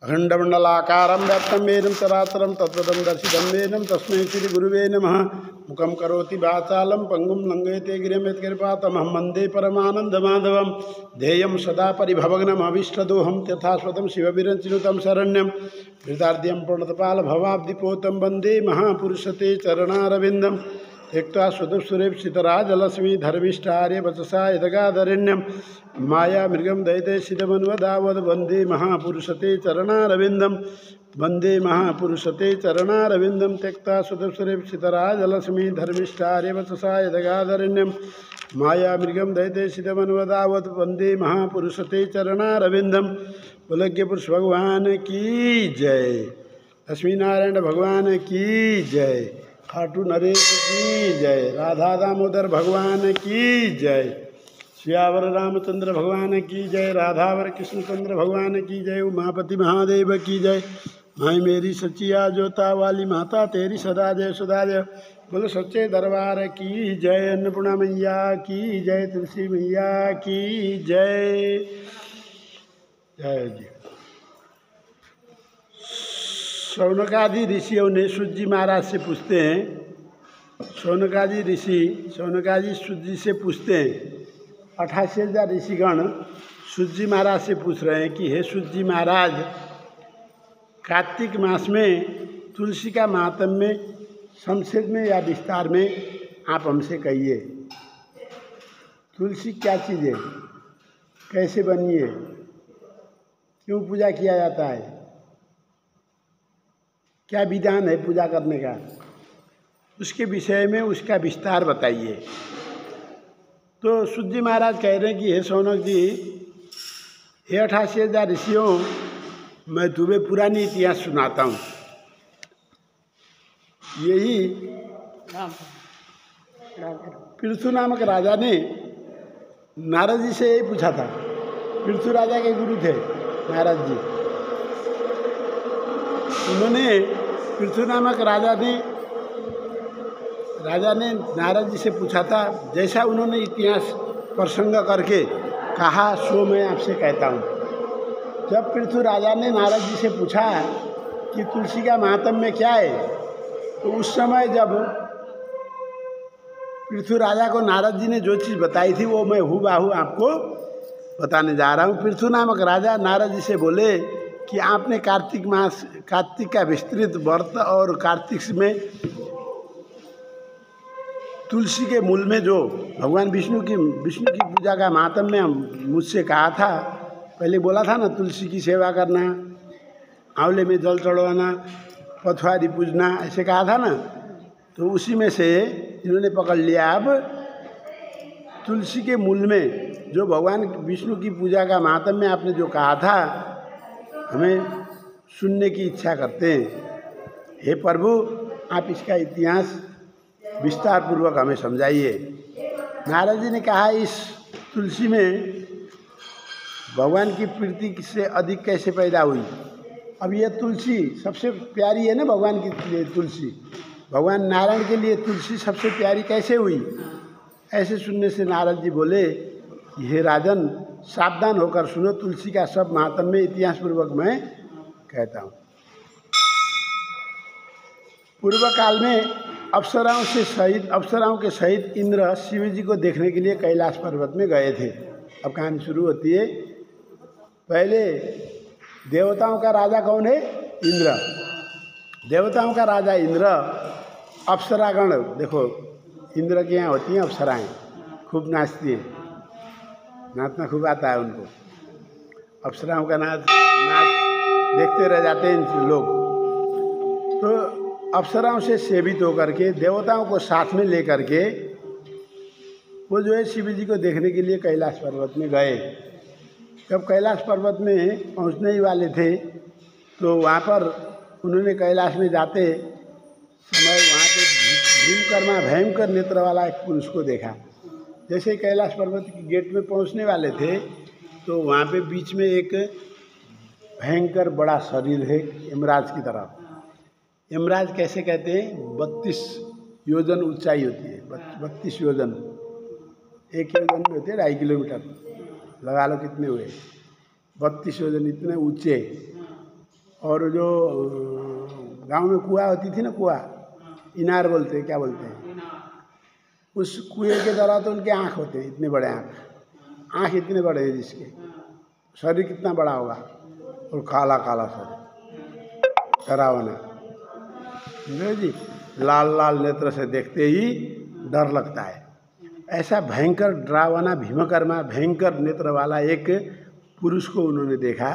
अखंडमंडलाकारं व्याप्तं येन चराचरं तत्पदं दर्शितं येन तस्मै श्रीगुरुवे नमः। मुखं करोति वाचालं पङ्गुं लङ्घयते गिरिं यत्कृपातमहं वन्दे परमानन्दमाधवं। ध्येयं सदा परिभवग्नमभीष्टदोहं तथास्वतं शिवविरञ्चिनुतं शरण्यं। हृदार्ध्यं पूर्णतपालभवाब्धिपोतं वन्दे महापुरुषते चरणारविन्दं। त्यक्त्वा स्वदुःसुरेप्सितराजलक्ष्मी धर्मिष्ठार्य वचसा यदगाधरण्यं। मायामृगं दैत्यसितमन्वदावद् वन्दे महापुरुषते चरणारविन्दं। वन्दे महापुरुषते चरणारविन्दं। त्यक्त्वा स्वदुःसुरेप्सितराजलक्ष्मी धर्मिष्ठार्य वचसा यदगाधरण्यं। मायामृगं दैत्यसितमन्वदावद् वन्दे महापुरुषते चरणारविन्दं। बोलज्ञ पुरुष भगवान की जय। लक्ष्मीनारायण भगवान की जय। खाटू नरेश की जय। राधा दामोदर भगवान की जय। श्यावर रामचंद्र भगवान की जय। राधावर कृष्णचंद्र भगवान की जय। उमापति महादेव की जय। माई मेरी सचिया जोता वाली माता तेरी सदा जय सदा जय। बोलो सच्चे दरबार की जय। अन्नपूर्णा मैया की जय। तुलसी मैया की जय। जय जी। शौनकादि ऋषियों ने सूत जी महाराज से पूछते हैं, शौनकादि ऋषि शौनकादि सूत जी से पूछते हैं, 88,000 ऋषिगण सूत जी महाराज से पूछ रहे हैं कि हे सूत जी महाराज, कार्तिक मास में तुलसी का महात्म्य संक्षेप में या विस्तार में आप हमसे कहिए। तुलसी क्या चीज़ है, कैसे बनी है, क्यों पूजा किया जाता है, क्या विधान है पूजा करने का, उसके विषय में उसका विस्तार बताइए। तो सूत जी महाराज कह रहे हैं कि हे शौनक जी, हे 88,000 ऋषियों, मैं तुम्हें पुरानी इतिहास सुनाता हूँ। यही पृथु नामक राजा ने नारद जी से यही पूछा था। पृथु राजा के गुरु थे नारद जी। उन्होंने पृथु नामक राजा ने नारद जी से पूछा था। जैसा उन्होंने इतिहास प्रसंग करके कहा सो मैं आपसे कहता हूँ। जब पृथु राजा ने नारद जी से पूछा कि तुलसी का महात्म्य क्या है, तो उस समय जब पृथु राजा को नारद जी ने जो चीज़ बताई थी वो मैं हूबहू आपको बताने जा रहा हूँ। पृथु नामक राजा नारद जी से बोले कि आपने कार्तिक का विस्तृत व्रत और कार्तिक में तुलसी के मूल में जो भगवान विष्णु की पूजा का महात्म्य मुझसे कहा था। पहले बोला था ना, तुलसी की सेवा करना, आंवले में जल चढ़वाना, पथवारी पूजना, ऐसे कहा था ना। तो उसी में से इन्होंने पकड़ लिया। अब तुलसी के मूल में जो भगवान विष्णु की पूजा का महात्म्य आपने जो कहा था, हमें सुनने की इच्छा करते हैं। हे प्रभु, आप इसका इतिहास विस्तार पूर्वक हमें समझाइए। नारद जी ने कहा, इस तुलसी में भगवान की प्रीति से अधिक कैसे पैदा हुई। अब यह तुलसी सबसे प्यारी है ना भगवान की लिए तुलसी। भगवान नारायण के लिए तुलसी सबसे प्यारी कैसे हुई। ऐसे सुनने से नारद जी बोले, हे राजन, सावधान होकर सुनो, तुलसी का सब महात्म्य इतिहास पूर्वक मैं कहता हूँ। पूर्व काल में अप्सराओं के सहित इंद्र शिव जी को देखने के लिए कैलाश पर्वत में गए थे। अब कहानी शुरू होती है। पहले देवताओं का राजा कौन है? इंद्र। देवताओं का राजा इंद्र। अप्सरागण, देखो इंद्र के यहाँ होती हैं अप्सराएँ, खूब नाचती हैं, नाचना खूब आता है उनको। अप्सराओं का नाच देखते रह जाते हैं लोग। तो अप्सराओं से सेवित होकर के देवताओं को साथ में लेकर के वो जो है शिव जी को देखने के लिए कैलाश पर्वत में गए। जब कैलाश पर्वत में पहुंचने ही वाले थे, तो वहाँ पर उन्होंने कैलाश में जाते समय वहाँ पे भीमकर्मा भयंकर नेत्र वाला एक पुरुष को देखा। जैसे ही कैलाश पर्वत के गेट में पहुंचने वाले थे, तो वहाँ पे बीच में एक भयंकर बड़ा शरीर है यमराज की तरह। यमराज कैसे कहते हैं? 32 योजन ऊंचाई होती है। 32 योजन, 1 योजन में होते हैं 2.5 किलोमीटर, लगा लो कितने हुए, 32 योजन, इतने ऊंचे और जो गांव में कुआं होती थी ना, कुआं, इनार बोलते हैं, क्या बोलते हैं, उस कुएं के द्वारा तो उनके आँख होते हैं, इतने बड़े आँख इतने बड़े हैं जिसके, शरीर कितना बड़ा होगा, और काला काला शरीर, डरावना जी, लाल लाल नेत्र से देखते ही डर लगता है। ऐसा भयंकर डरावना भीमकर्मा भयंकर नेत्र वाला एक पुरुष को उन्होंने देखा,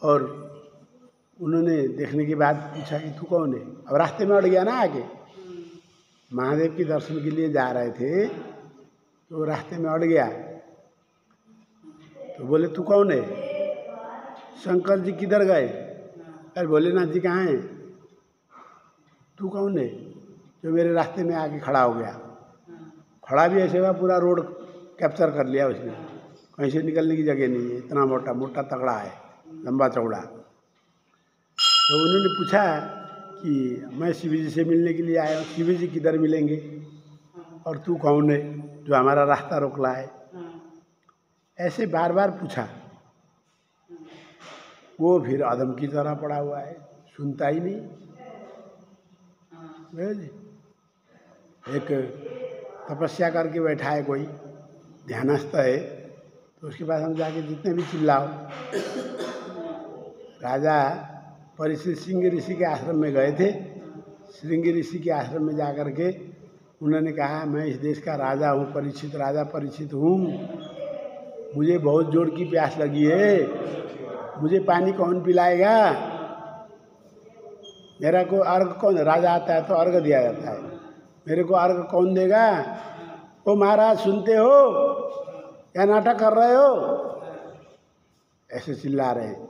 और उन्होंने देखने के बाद पूछा कि तू कौन है। अब रास्ते में अड़ गया ना, आगे महादेव के दर्शन के लिए जा रहे थे तो रास्ते में अड़ गया, तो बोले तू कौन है, शंकर जी किधर गए, अरे भोलेनाथ जी कहाँ हैं, तू कौन है जो मेरे रास्ते में आके खड़ा हो गया। खड़ा भी ऐसे हुआ पूरा रोड कैप्चर कर लिया उसने, कहीं से निकलने की जगह नहीं है, इतना मोटा मोटा तगड़ा है, लंबा चौड़ा। तो उन्होंने पूछा कि मैं शिव जी से मिलने के लिए आया हूँ, शिव जी किधर मिलेंगे, और तू कौन है जो हमारा रास्ता रोकला है। ऐसे बार बार पूछा, वो फिर आदम की तरह पड़ा हुआ है, सुनता ही नहीं। एक तपस्या करके बैठा है कोई, ध्यानस्थ है, तो उसके पास हम जाके जितने भी चिल्लाओ। राजा परीक्षित श्रृंगी ऋषि के आश्रम में गए थे, श्रृंगी ऋषि के आश्रम में जा कर के उन्होंने कहा मैं इस देश का राजा हूँ, परीक्षित राजा परीक्षित हूँ, मुझे बहुत जोर की प्यास लगी है, मुझे पानी कौन पिलाएगा, मेरा को अर्घ कौन, राजा आता है तो अर्घ दिया जाता है, मेरे को अर्घ कौन देगा। ओ महाराज सुनते हो या नाटक कर रहे हो, ऐसे चिल्ला रहे हैं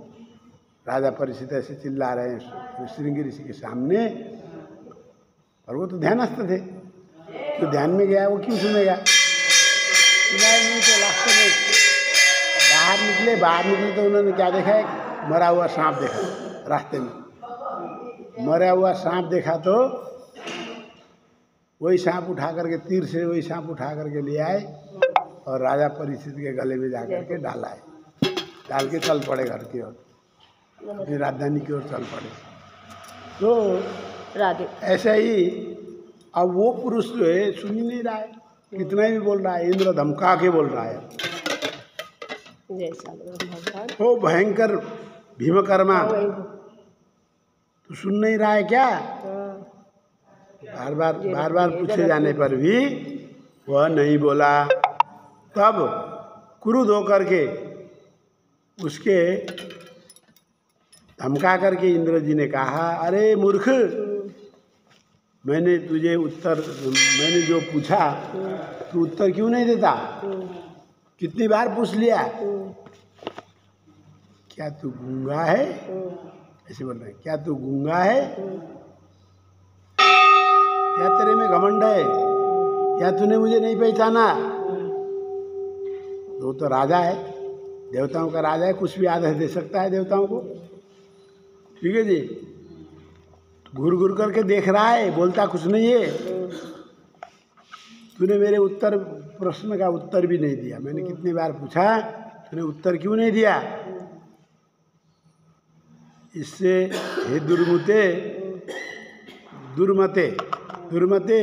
राजा परीक्षित, ऐसे चिल्ला रहे हैं श्रृंगी ऋषि के सामने। और वो तो ध्यानस्थ थे, तो ध्यान में गया, वो क्यों सुनेगा, नहीं। तो लास्ट में बाहर निकले तो उन्होंने क्या देखा, एक मरा हुआ सांप देखा रास्ते में, मरा हुआ सांप देखा तो वही सांप उठा करके, तीर से वही सांप उठा करके ले आए और राजा परीक्षित के गले में जा करके डाला है, डाल के चल पड़े घर की ओर, अपनी राजधानी की ओर चल पड़े। तो राधे ऐसा ही अब वो पुरुष जो है सुन ही नहीं रहा है, कितना ही भी बोल रहा है, इंद्र धमका के बोल रहा है, वो भयंकर भीमकर्मा, तो सुन नहीं रहा है क्या। बार बार पूछे जाने पर भी वह नहीं बोला। तब क्रुद्ध होकर के उसके धमका करके इंद्र जी ने कहा, अरे मूर्ख, मैंने तुझे मैंने जो पूछा तू उत्तर क्यों नहीं देता, कितनी बार पूछ लिया, क्या तू गूंगा है, ऐसे बोल रहे हैं, क्या तू गूंगा है, क्या तेरे में घमंड है, क्या तूने मुझे नहीं पहचाना। वो तो राजा है, देवताओं का राजा है, कुछ भी आदेश दे सकता है देवताओं को, ठीक है जी। घूर घूर करके देख रहा है, बोलता कुछ नहीं है। तूने मेरे प्रश्न का उत्तर भी नहीं दिया, मैंने कितनी बार पूछा, तूने उत्तर क्यों नहीं दिया। इससे हे दुर्मते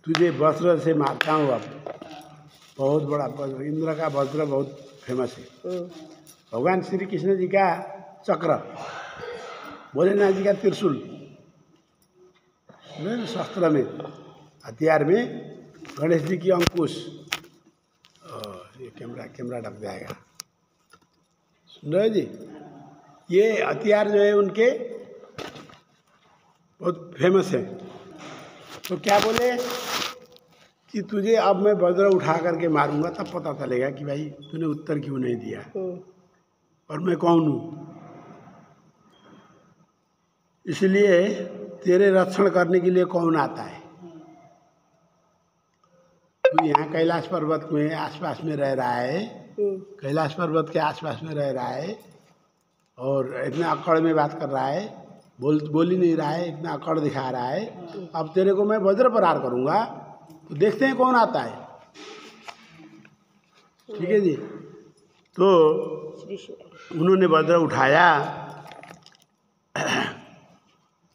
तुझे वज्र से मारता हूँ। अब बहुत बड़ा वज्र, इंद्र का वज्र बहुत फेमस है, भगवान श्री कृष्ण जी का चक्र, भोलेनाथ जी का त्रिशूल, शस्त्र में, हथियार में गणेश जी की अंकुश। ये कैमरा ढक जाएगा, सुन रहे जी, ये हथियार जो है उनके बहुत फेमस है। तो क्या बोले कि तुझे अब मैं वज्र उठा करके मारूंगा, तब पता चलेगा कि भाई तूने उत्तर क्यों नहीं दिया और मैं कौन हूँ। इसलिए तेरे रक्षण करने के लिए कौन आता है। तू यहाँ कैलाश पर्वत में आसपास में रह रहा है, कैलाश पर्वत के आसपास में रह रहा है और इतना अकड़ में बात कर रहा है, बोल ही नहीं रहा है, इतना अकड़ दिखा रहा है। अब तेरे को मैं वज्र प्रहार करूँगा तो देखते हैं कौन आता है, ठीक है जी। तो उन्होंने वज्र उठाया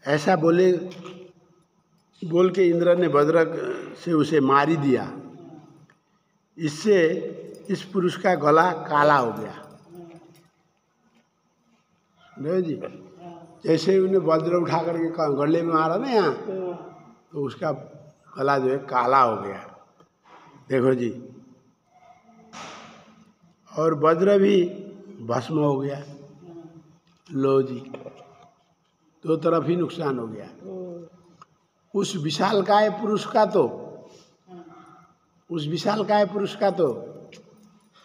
ऐसा बोले बोल के इंद्र ने वज्र से उसे मार ही दिया। इससे इस पुरुष का गला काला हो गया। नहीं जी, जैसे ही उन्हें वज्र उठा करके गले में मारा ना यहाँ, तो उसका गला जो है काला हो गया। देखो जी, और वज्र भी भस्म हो गया। लो जी, दो तरफ ही नुकसान हो गया। उस विशालकाय पुरुष का तो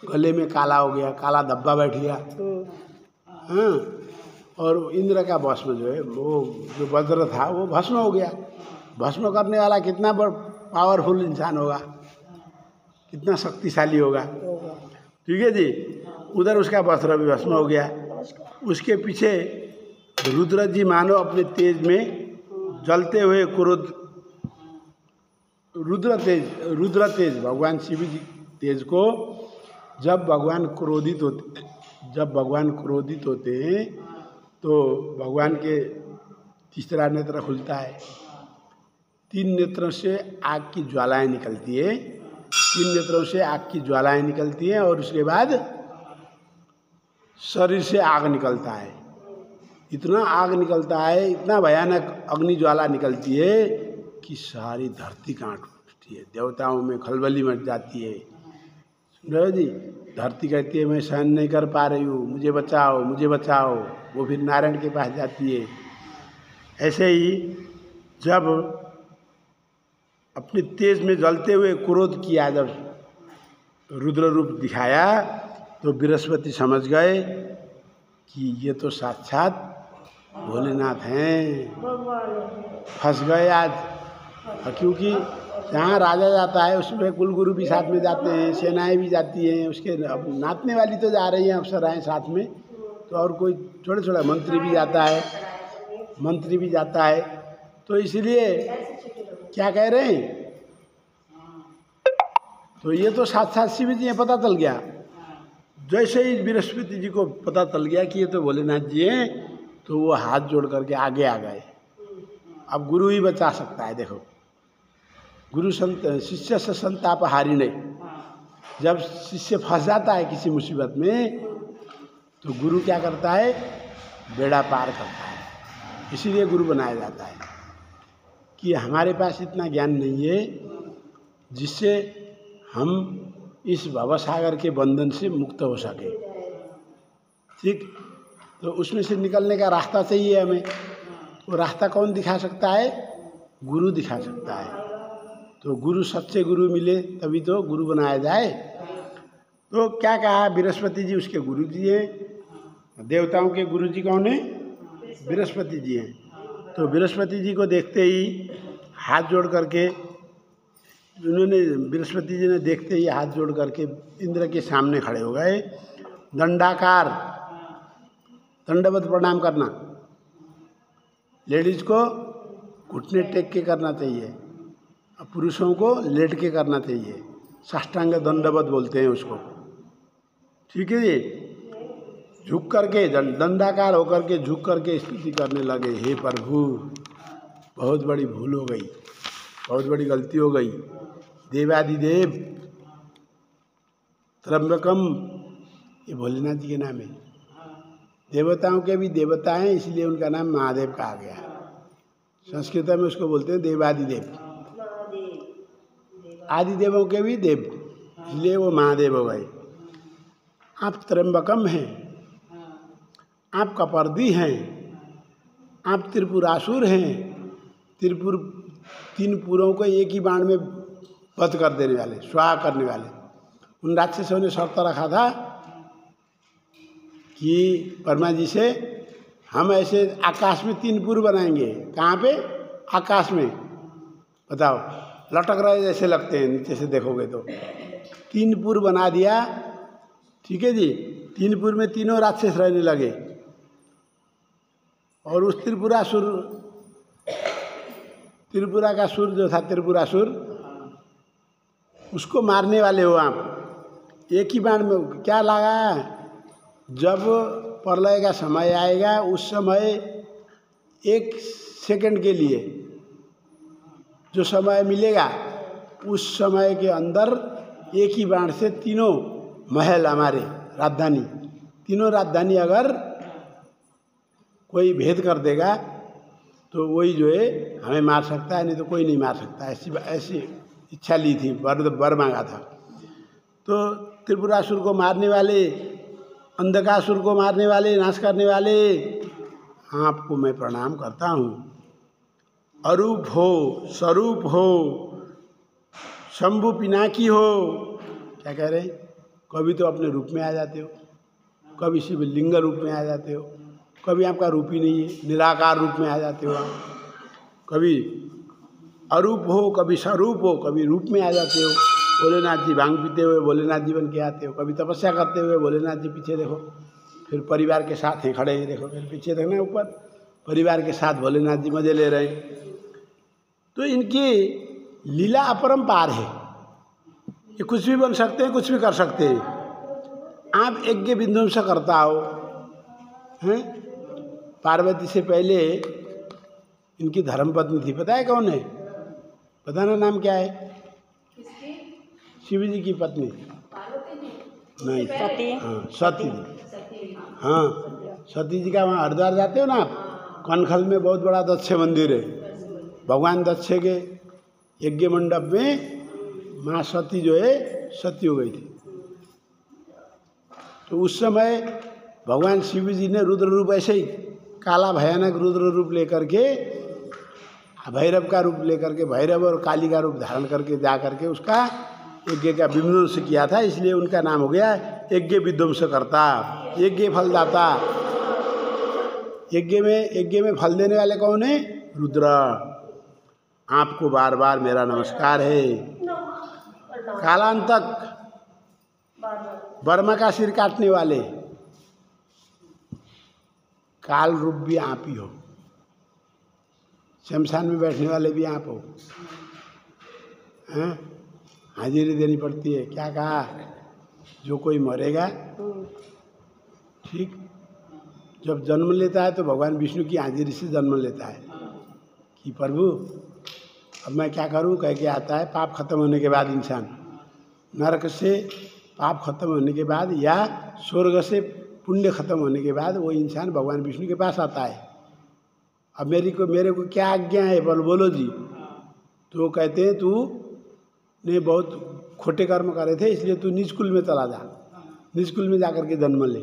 गले में काला हो गया, काला धब्बा बैठ गया। हाँ, और इंद्र का भस्म जो है, वो जो वज्र था वो भस्म हो गया। भस्म करने वाला कितना पावरफुल इंसान होगा, कितना शक्तिशाली होगा। ठीक है जी। उधर उसका वस्त्र भी भस्म हो गया। उसके पीछे रुद्र जी मानो अपने तेज में जलते हुए क्रोध, रुद्र तेज भगवान शिव जी तेज को जब भगवान क्रोधित होते हैं तो भगवान के तीसरा नेत्र खुलता है। 3 नेत्रों से आग की ज्वालाएं निकलती है। 3 नेत्रों से आग की ज्वालाएं निकलती हैं और उसके बाद शरीर से आग निकलता है। इतना आग निकलता है, इतना भयानक अग्नि ज्वाला निकलती है कि सारी धरती कांप उठती है। देवताओं में खलबली मच जाती है। सुन रहे हो जी? धरती कहती है मैं सहन नहीं कर पा रही हूँ, मुझे बचाओ, मुझे बचाओ। वो फिर नारायण के पास जाती है। ऐसे ही जब अपने तेज में जलते हुए क्रोध किया, जब रुद्र रूप दिखाया, तो बृहस्पति समझ गए कि ये तो साक्षात भोलेनाथ हैं। फंस गए आज। क्योंकि जहाँ राजा जाता है उसमें कुलगुरु भी साथ में जाते हैं, सेनाएं भी जाती हैं, उसके अब नाचने वाली तो जा रही हैं, अफसराएं साथ में, तो और कोई छोटा मंत्री भी जाता है। तो इसलिए क्या कह रहे हैं, तो ये तो साक्षात शिव जी हैं, पता चल गया। जैसे ही बृहस्पति जी को पता चल गया कि ये तो भोलेनाथ जी हैं, तो वो हाथ जोड़ करके आगे आ गए। अब गुरु ही बचा सकता है। देखो, गुरु शिष्य से संताप हारी नहीं। जब शिष्य फंस जाता है किसी मुसीबत में, तो गुरु क्या करता है, बेड़ा पार करता है। इसीलिए गुरु बनाया जाता है कि हमारे पास इतना ज्ञान नहीं है जिससे हम इस भवसागर के बंधन से मुक्त हो सके। ठीक, तो उसमें से निकलने का रास्ता चाहिए हमें। वो रास्ता कौन दिखा सकता है? गुरु दिखा सकता है। तो गुरु, सच्चे गुरु मिले तभी तो गुरु बनाया जाए। तो क्या कहा, बृहस्पति जी उसके गुरु जी हैं। देवताओं के गुरु जी कौन है? बृहस्पति जी हैं। तो बृहस्पति जी को देखते ही हाथ जोड़ करके बृहस्पति जी ने देखते ही हाथ जोड़ करके इंद्र के सामने खड़े हो गए। दंडाकार, दंडवत प्रणाम करना। लेडीज को घुटने टेक के करना चाहिए, पुरुषों को लेट के करना चाहिए। साष्टांग दंडवत बोलते हैं उसको। ठीक है जी। झुक करके, दंडाकार होकर के झुक करके स्तुति करने लगे। हे प्रभु, बहुत बड़ी भूल हो गई, बहुत बड़ी गलती हो गई। देवादिदेव त्र्यंबकम, ये भोलेनाथ जी के नाम है। देवताओं के भी देवता हैं, इसलिए उनका नाम महादेव कहा गया। संस्कृत में उसको बोलते हैं देवादिदेव। आदिदेवों के भी देव, इसलिए वो महादेव हो गए। आप त्र्यंबकम हैं, आप कपर्दी हैं, आप त्रिपुरासुर हैं। त्रिपुर, 3 पुरों को एक ही बाण में वध कर देने वाले, स्वाहा करने वाले। उन राक्षसों ने शर्त रखा था कि परमा जी से हम ऐसे आकाश में 3 पुर बनाएंगे। कहाँ पे? आकाश में। बताओ, लटक रहे जैसे लगते हैं, नीचे से देखोगे तो। 3 पुर बना दिया। ठीक है जी। 3 पुर में तीनों राक्षस रहने लगे। और उस त्रिपुरा का सुर जो था, त्रिपुरासुर, उसको मारने वाले हो आप। एक ही बाण में क्या लगा, जब प्रलय का समय आएगा उस समय 1 सेकंड के लिए जो समय मिलेगा, उस समय के अंदर एक ही बाण से तीनों महल हमारे राजधानी, तीनों राजधानी अगर कोई भेद कर देगा तो वही जो है हमें मार सकता है, नहीं तो कोई नहीं मार सकता। ऐसी इच्छा ली थी, वर मांगा था। तो त्रिपुरासुर को मारने वाले, अंधकासुर को मारने वाले, नाश करने वाले, आपको मैं प्रणाम करता हूँ। अरूप हो, स्वरूप हो, शंभु पिनाकी हो, क्या कह रहे हैं, कभी तो अपने रूप में आ जाते हो, कभी शिवलिंग रूप में आ जाते हो, कभी आपका रूप ही नहीं है, निराकार रूप में आ जाते हो आप, कभी अरूप हो, कभी स्वरूप हो, कभी रूप में आ जाते हो। भोलेनाथ जी भांग पीते हुए भोलेनाथ जी बन के आते हो, कभी तपस्या करते हुए भोलेनाथ जी पीछे देखो, फिर परिवार के साथ हैं खड़े हैं, देखो फिर पीछे देखना ऊपर, परिवार के साथ भोलेनाथ जी मजे ले रहे हैं। तो इनकी लीला अपरंपार है, ये कुछ भी बन सकते हैं, कुछ भी कर सकते हैं। आप यज्ञ विध्वंस करता हो हैं। पार्वती से पहले इनकी धर्मपत्नी थी, पता है कौन है? पता ना नाम क्या है? शिव जी की पत्नी नहीं, सती। हाँ सती जी, हाँ सती जी का वहाँ हरिद्वार जाते हो ना आप, कनखल में बहुत बड़ा दक्ष मंदिर है। भगवान दक्ष के यज्ञ मंडप में माँ सती जो है सती हो गई थी। तो उस समय भगवान शिव जी ने रुद्र रूप, ऐसे ही काला भयानक रुद्र रूप लेकर के, भैरव का रूप लेकर के, भैरव और काली का रूप धारण करके जा करके उसका यज्ञ का विध्वंस किया था। इसलिए उनका नाम हो गया यज्ञ विध्वंसकर्ता, यज्ञ फलदाता। यज्ञ में फल देने वाले कौन है? रुद्र। आपको बार बार मेरा नमस्कार है। कालांतक, बर्मा का सिर काटने वाले, काल रूप भी आप ही हो, शमशान में बैठने वाले भी आप हो, हैं? हाजिरी देनी पड़ती है। क्या कहा? जो कोई मरेगा, ठीक, जब जन्म लेता है तो भगवान विष्णु की हाजिरी से जन्म लेता है कि प्रभु अब मैं क्या करूं, कह के आता है। पाप खत्म होने के बाद इंसान नरक से पाप खत्म होने के बाद या स्वर्ग से पुण्य खत्म होने के बाद वो इंसान भगवान विष्णु के पास आता है। अब मेरे को क्या आज्ञा है, बोलो जी। तो वो कहते हैं तू ने बहुत खोटे कर्म करे थे, इसलिए तू नीच कुल में चला जा, नीच कुल में जाकर के जन्म ले।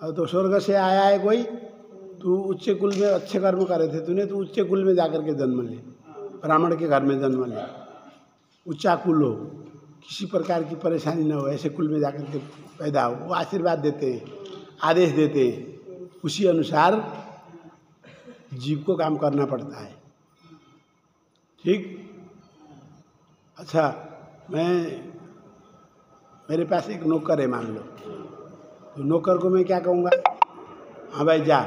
अब तो स्वर्ग से आया है कोई, तू उच्च कुल में अच्छे कर्म करे थे तूने, तो उच्च कुल में जाकर के जन्म ले, ब्राह्मण के घर में जन्म ले, ऊंचा कुल हो, किसी प्रकार की परेशानी न हो, ऐसे कुल में जाकर के पैदा हो। वो आशीर्वाद देते हैं, आदेश देते हैं, उसी अनुसार जीव को काम करना पड़ता है। ठीक। अच्छा, मेरे पास एक नौकर है मान लो, तो नौकर को मैं क्या कहूँगा? हाँ भाई जा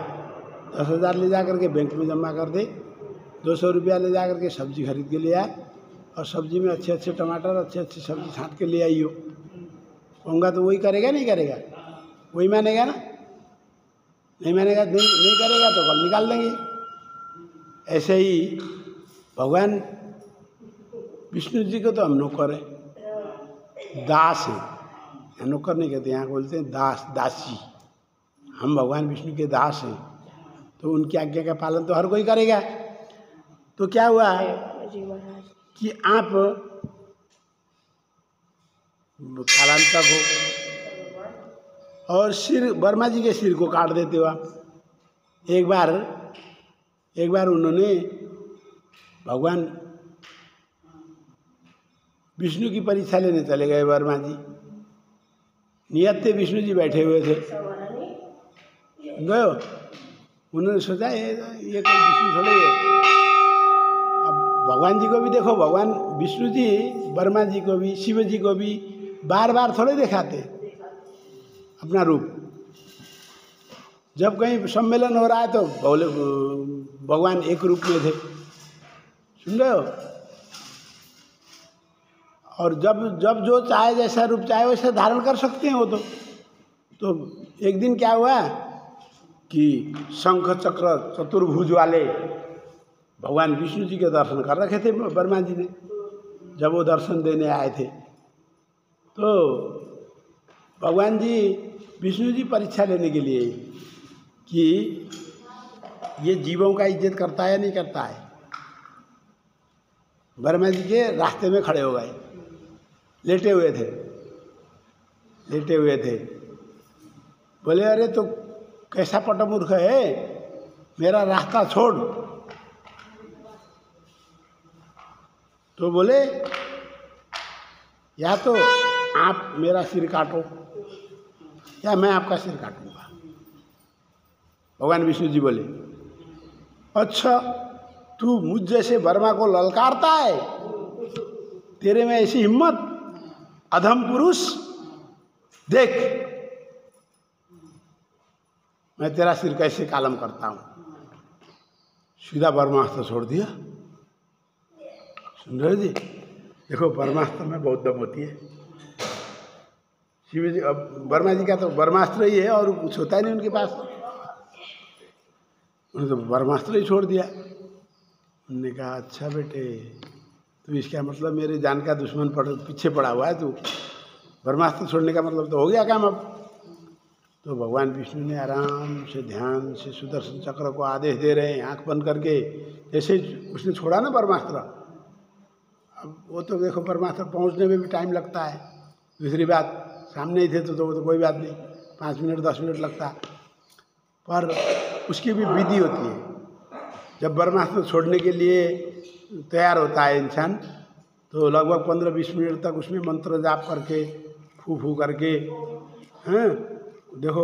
10,000 ले जा करके बैंक में जमा कर दे, 200 रुपया ले जा करके सब्जी खरीद के ले आ, और सब्जी में अच्छे अच्छे टमाटर, अच्छे अच्छी सब्जी छाँट के ले आई हो। कहूँगा तो वही करेगा, नहीं करेगा? वही मानेगा ना? नहीं मानेगा, नहीं करेगा तो कल निकाल देंगे। ऐसे ही भगवान विष्णु जी को तो हम नौकर है, दास है, नौकर नहीं कहते, यहाँ बोलते हैं दास, दासी। हम भगवान विष्णु के दास हैं, तो उनकी आज्ञा का पालन तो हर कोई करेगा। तो क्या हुआ कि आप कालांतक हो और सिर, वर्मा जी के सिर को काट देते हो आप। एक बार उन्होंने भगवान विष्णु की परीक्षा लेने चले गए वर्मा जी, नियत थे, विष्णु जी बैठे हुए थे, गए। उन्होंने सोचा ये कोई विष्णु थोड़े है। अब भगवान जी को भी देखो, भगवान विष्णु जी वर्मा जी को भी, शिव जी को भी बार बार थोड़े दिखाते अपना रूप। जब कहीं सम्मेलन हो रहा है तो बोले भगवान एक रूप में थे, सुन रहे हो? और जब जो चाहे, जैसा रूप चाहे वैसा धारण कर सकते हैं वो तो एक दिन क्या हुआ, कि शंख चक्र चतुर्भुज वाले भगवान विष्णु जी के दर्शन कर रखे थे वर्मा जी ने जब वो दर्शन देने आए थे। तो भगवान जी विष्णु जी परीक्षा लेने के लिए कि ये जीवों का इज्जत करता है या नहीं करता है। वर्मा जी के रास्ते में खड़े हो गए, लेटे हुए थे। बोले अरे तो कैसा पटमूर्ख है, मेरा रास्ता छोड़। तो बोले या तो आप मेरा सिर काटो या मैं आपका सिर काटूंगा। भगवान विष्णु जी बोले अच्छा तू मुझ जैसे वर्मा को ललकारता है, तेरे में ऐसी हिम्मत, अधम पुरुष, देख मैं तेरा सिर कैसे कालम करता हूं। सीधा ब्रह्मास्त्र छोड़ दिया। सुन रहे जी, देखो ब्रह्मास्त्र में बहुत दम होती है। शिव जी, अब वर्मा जी का तो ब्रह्मास्त्र ही है और कुछ होता ही नहीं उनके पास। उन्होंने तो ब्रह्मास्त्र ही छोड़ दिया। उन्होंने कहा अच्छा बेटे, तो इसका मतलब मेरे जान का दुश्मन पीछे पड़ा हुआ है, तू ब्रह्मास्त्र छोड़ने का मतलब तो हो गया काम अब। तो भगवान विष्णु ने आराम से ध्यान से सुदर्शन चक्र को आदेश दे रहे हैं, आंख बंद करके। जैसे उसने छोड़ा ना ब्रह्मास्त्र, अब वो तो देखो ब्रह्मास्त्र पहुंचने में भी टाइम लगता है। दूसरी बात सामने ही थे तो कोई बात नहीं, 5 मिनट 10 मिनट लगता, पर उसकी भी विधि होती है। जब ब्रह्मास्त्र छोड़ने के लिए तैयार होता है इंसान, तो लगभग 15-20 मिनट तक उसमें मंत्र जाप करके, फू करके, हैं। देखो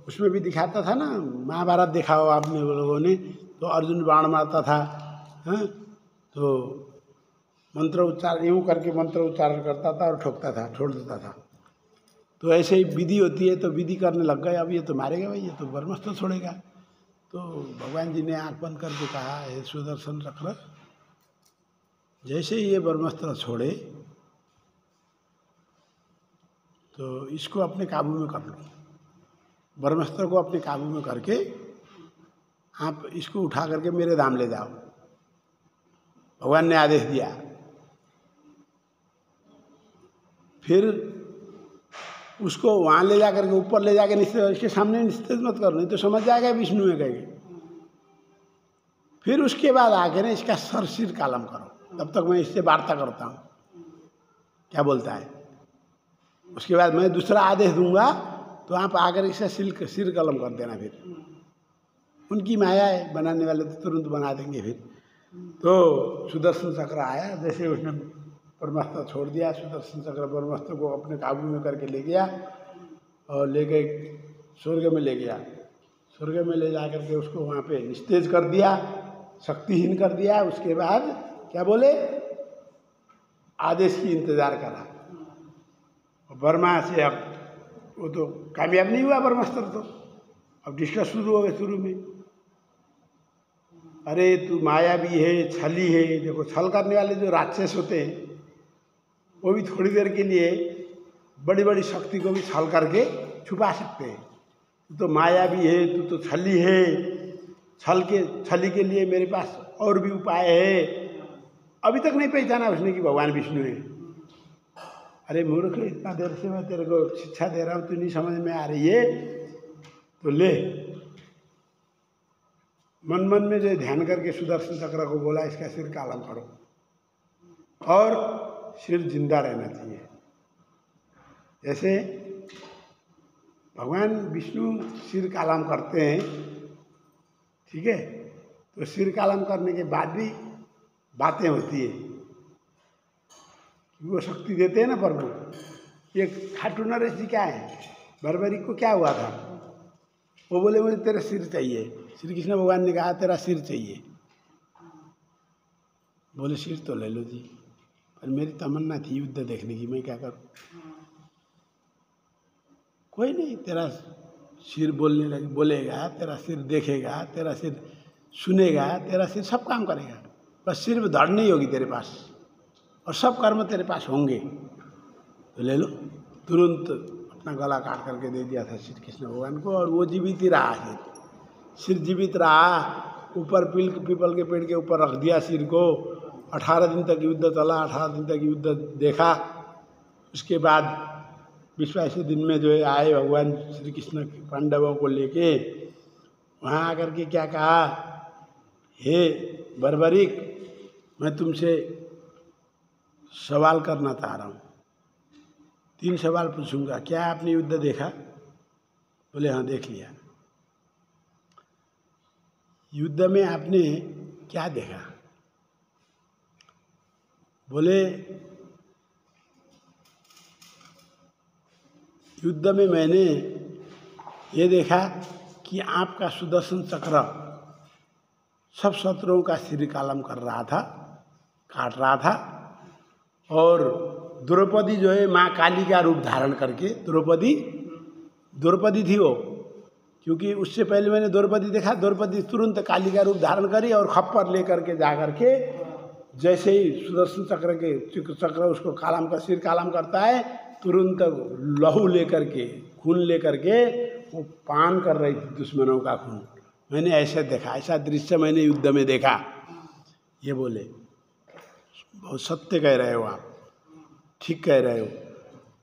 उसमें भी दिखाता था ना, महाभारत देखा हो आपने लोगों ने, तो अर्जुन बाण मारता था, हैं, तो मंत्र उच्चारण यूँ करके मंत्र उच्चारण करता था और ठोकता था, छोड़ देता था। तो ऐसे ही विधि होती है, तो विधि करने लग गए। अब ये तो मारेगा भाई, ये तो ब्रह्मास्त्र छोड़ेगा। तो भगवान जी ने आंख बंद करके कहा हे सुदर्शन चक्र, जैसे ही ये ब्रह्मास्त्र छोड़े तो इसको अपने काबू में कर लो। ब्रह्मास्त्र को अपने काबू में करके आप इसको उठा करके मेरे धाम ले जाओ। भगवान ने आदेश दिया। फिर उसको वहाँ ले जा करके ऊपर ले जाके निस्तेज, इसके सामने निस्तेज मत करो, नहीं तो समझ जाएगा विष्णु है कहेंगे। फिर उसके बाद आके ना इसका सर सिर कालम करो, तब तक मैं इससे वार्ता करता हूँ क्या बोलता है। उसके बाद मैं दूसरा आदेश दूंगा तो आप आकर इसका सिर कलम कर देना। फिर उनकी माया है, बनाने वाले तो तुरंत बना देंगे। फिर तो सुदर्शन चक्र आया, जैसे उसने ब्रह्मास्त्र छोड़ दिया, सुदर्शन चक्र ब्रह्मास्त्र को अपने काबू में करके ले गया और ले गए स्वर्ग में ले गया। स्वर्ग में ले जा करके उसको वहाँ पे निस्तेज कर दिया, शक्तिहीन कर दिया। उसके बाद क्या बोले, आदेश की इंतजार करा। वर्मा से अब वो तो कामयाब नहीं हुआ ब्रह्मास्त्र, तो अब डिस्कस शुरू हो गए शुरू में। अरे तू मायावी है, छली है। देखो छल करने वाले जो राक्षस होते हैं वो भी थोड़ी देर के लिए बड़ी बड़ी शक्ति को भी छल करके छुपा सकते हैं। तू तो मायावी है, तू तो छली है, छली के लिए मेरे पास और भी उपाय है। अभी तक नहीं पहचाना उसने कि भगवान विष्णु है। अरे मूर्ख, इतना देर से मैं तेरे को शिक्षा दे रहा हूँ, तू नहीं समझ में आ रही है तो ले। मन में जो ध्यान करके सुदर्शन चक्र को बोला इसका सिर कालम करो और सिर जिंदा रहना चाहिए। जैसे भगवान विष्णु सिर कालम करते हैं, ठीक है, तो सिर कालम करने के बाद भी बातें होती है, वो शक्ति देते हैं ना प्रभु। ये खाटू नरेश जी क्या है, बर्बरी को क्या हुआ था, वो बोले मुझे तेरा सिर चाहिए। श्री कृष्ण भगवान ने कहा तेरा सिर चाहिए। बोले सिर तो ले लो जी, पर मेरी तमन्ना थी युद्ध देखने की, मैं क्या करूं। कोई नहीं, तेरा सिर बोलेगा, तेरा सिर देखेगा, तेरा सिर सुनेगा, तेरा सिर सब काम करेगा, बस सिर में धड़ नहीं होगी तेरे पास और सब कर्म तेरे पास होंगे। तो ले लो। तुरंत अपना गला काट करके दे दिया था श्री कृष्ण भगवान को और वो जीवित ही रहा है। सिर जीवित रहा, ऊपर पीपल के पेड़ के ऊपर रख दिया सिर को। 18 दिन तक युद्ध चला, 18 दिन तक युद्ध देखा। उसके बाद 22वें दिन में जो है आए भगवान श्री कृष्ण पांडवों को लेके। वहाँ आकर के क्या कहा, हे बर्बरिक, मैं तुमसे सवाल करना चाह रहा हूँ, 3 सवाल पूछूंगा। क्या आपने युद्ध देखा? बोले हाँ देख लिया। युद्ध में आपने क्या देखा? बोले युद्ध में मैंने ये देखा कि आपका सुदर्शन चक्र सब शत्रुओं का सिर कालम कर रहा था, काट रहा था। और द्रौपदी जो है माँ काली का रूप धारण करके, द्रौपदी थी वो, क्योंकि उससे पहले मैंने द्रौपदी देखा। द्रौपदी तुरंत काली का रूप धारण करी और खप्पर लेकर के जा करके, जैसे ही सुदर्शन चक्र उसको कालम का सिर कालम करता है, तुरंत लहू लेकर के, खून लेकर के वो पान कर रही थी दुश्मनों का खून। मैंने ऐसा देखा, ऐसा दृश्य मैंने युद्ध में देखा। ये बोले बहुत सत्य कह रहे हो आप, ठीक कह रहे हो।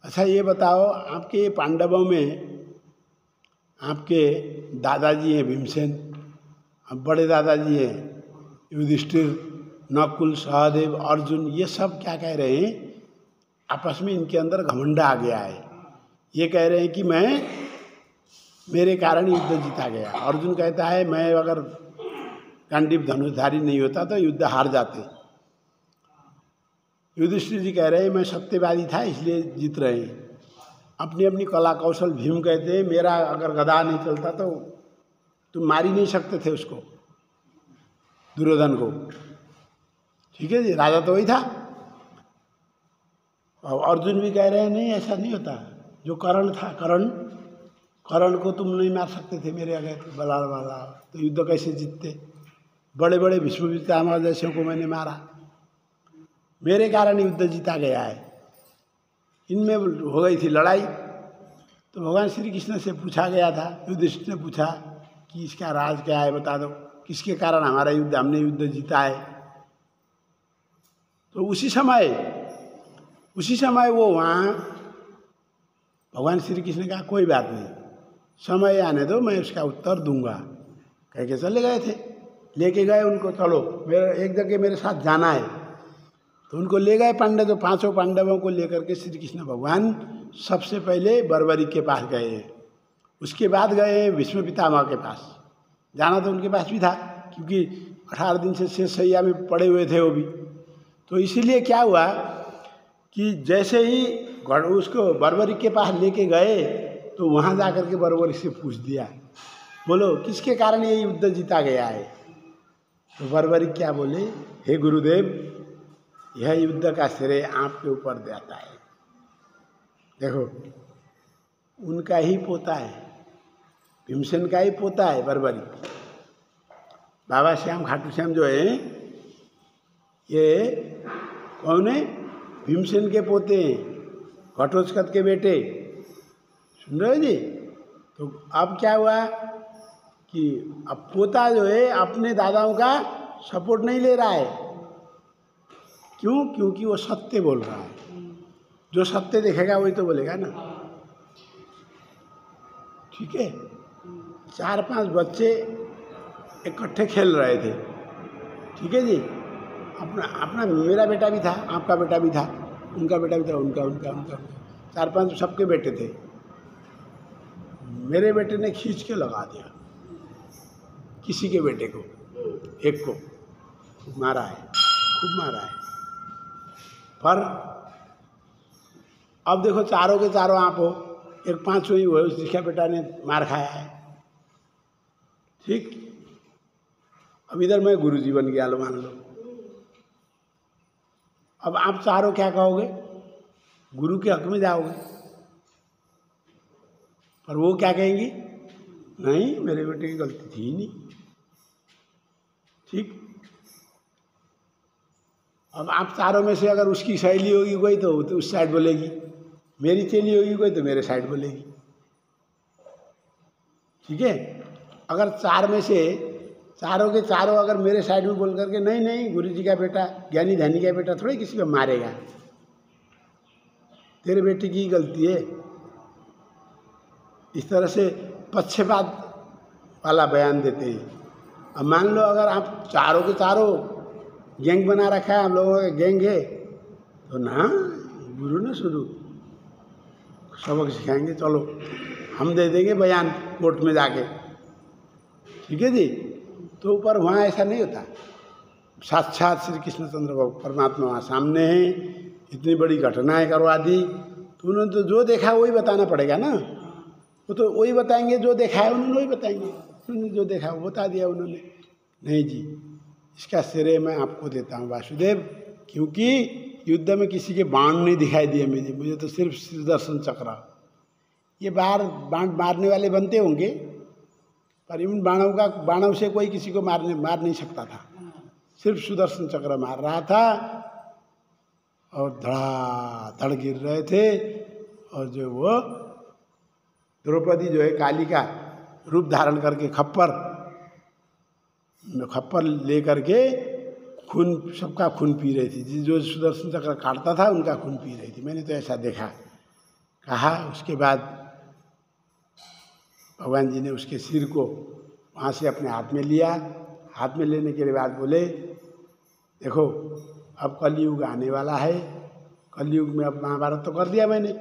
अच्छा ये बताओ, आपके पांडवों में आपके दादाजी हैं भीमसेन, अब बड़े दादाजी हैं युधिष्ठिर, नकुल, सहदेव, अर्जुन, ये सब क्या कह रहे हैं? आपस में इनके अंदर घमंड आ गया है। ये कह रहे हैं कि मेरे कारण युद्ध जीता गया। अर्जुन कहता है मैं अगर गांडीव धनुषधारी नहीं होता तो युद्ध हार जाते। युधिष्ठिर जी कह रहे हैं मैं सत्यवादी था इसलिए जीत रहे हैं। अपनी अपनी कला कौशल। भीम कहते हैं मेरा अगर गदा नहीं चलता तो तुम मार ही नहीं सकते थे उसको, दुर्योधन को। ठीक है जी, राजा तो वही था। और अर्जुन भी कह रहे हैं नहीं ऐसा नहीं होता, जो कर्ण था, कर्ण को तुम नहीं मार सकते थे मेरे आगे बलाल वाला, तो युद्ध कैसे जीतते? बड़े बड़े भीष्म पितामह जैसों को मैंने मारा, मेरे कारण युद्ध जीता गया है। इनमें हो गई थी लड़ाई। तो भगवान श्री कृष्ण से पूछा गया था, युधिष्ठिर ने पूछा कि इसका राज क्या है, बता दो, किसके कारण हमारा युद्ध, हमने युद्ध जीता है। तो उसी समय वो वहाँ भगवान श्री कृष्ण ने कहा कोई बात नहीं, समय आने दो, मैं उसका उत्तर दूंगा। कह के चले गए थे, लेके गए उनको, चलो मेरा एक जगह मेरे साथ जाना है। तो उनको ले गए पांडव, तो 5 पांडवों को लेकर के श्री कृष्ण भगवान सबसे पहले बर्बरिक के पास गए। उसके बाद गए भीष्म पितामह के पास। जाना तो उनके पास भी था, क्योंकि 18 दिन से शेषशैया में पड़े हुए थे वो भी। तो इसीलिए क्या हुआ कि जैसे ही उसको बर्बरिक के पास लेके गए, तो वहाँ जा कर के बर्बरिक से पूछ दिया, बोलो किसके कारण ये युद्ध जीता गया है? तो बर्बरिक क्या बोले, हे गुरुदेव, यह युद्ध का श्रेय आपके ऊपर जाता है। देखो उनका ही पोता है, भीमसेन का ही पोता है बर्बरिक। बाबा श्याम खाटू श्याम जो है ये कौन है? भीमसेन के पोते हैं, घटोत्कच के बेटे। सुन रहे हो जी? तो अब क्या हुआ कि अब पोता जो है अपने दादाओं का सपोर्ट नहीं ले रहा है। क्यों? क्योंकि वो सत्य बोल रहा है। जो सत्य देखेगा वही तो बोलेगा ना। ठीक है, 4-5 बच्चे इकट्ठे खेल रहे थे। ठीक है जी, अपना मेरा बेटा भी था, आपका बेटा भी था, उनका बेटा भी था, उनका 4-5 सबके बेटे थे। मेरे बेटे ने खींच के लगा दिया किसी के बेटे को, एक को मारा है, खूब मारा है। पर अब देखो चारों के चारों आप हो, एक 5वां ही हुआ जिसका बेटा ने मार खाया है। ठीक, अब इधर मैं गुरु जी बन गया, लो मान लो। अब आप चारों क्या कहोगे? गुरु के हक में जाओगे। पर वो क्या कहेंगी? नहीं, मेरे बेटे की गलती थी ही नहीं। ठीक, अब आप चारों में से अगर उसकी सहेली होगी कोई तो उस साइड बोलेगी, मेरी चेली होगी कोई तो मेरे साइड बोलेगी। ठीक है, अगर चार में से चारों के चारों अगर मेरे साइड में बोल करके नहीं नहीं गुरु जी का बेटा ज्ञानी ध्यानी का बेटा थोड़ी किसी को मारेगा, तेरे बेटे की गलती है, इस तरह से पक्षपात वाला बयान देते हैं। अब मान लो अगर आप चारों के चारों गैंग बना रखा है, हम लोगों का गैंग है, तो ना गुरु ने शुरू सबक सिखाएंगे, चलो हम दे देंगे बयान कोर्ट में जाके, ठीक है जी। तो ऊपर वहाँ ऐसा नहीं होता, साक्षात श्री कृष्णचंद्र परमात्मा वहाँ सामने हैं, इतनी बड़ी घटनाएं करवा दी, तो उन्होंने तो जो देखा वही बताना पड़ेगा ना, वो तो वही बताएंगे, जो देखा है उन्होंने वही बताएंगे, उन्होंने जो देखा वो बता दिया उन्होंने। नहीं जी, इसका श्रेय मैं आपको देता हूँ वासुदेव, क्योंकि युद्ध में किसी के बाण नहीं दिखाई दिए मुझे तो सिर्फ सुदर्शन चक्र। ये बाण मारने वाले बनते होंगे, पर इन बाणों से कोई किसी को मार नहीं सकता था, सिर्फ सुदर्शन चक्र मार रहा था और धड़ाधड़ गिर रहे थे। और जो वो द्रौपदी जो है काली का रूप धारण करके खप्पर ले करके खून, सबका खून पी रही थी, जो सुदर्शन चक्र काटता था उनका खून पी रही थी, मैंने तो ऐसा देखा। कहा उसके बाद भगवान जी ने उसके सिर को वहाँ से अपने हाथ में लिया, हाथ में लेने के बाद बोले देखो अब कलयुग आने वाला है, कलयुग में अब महाभारत तो कर दिया मैंने,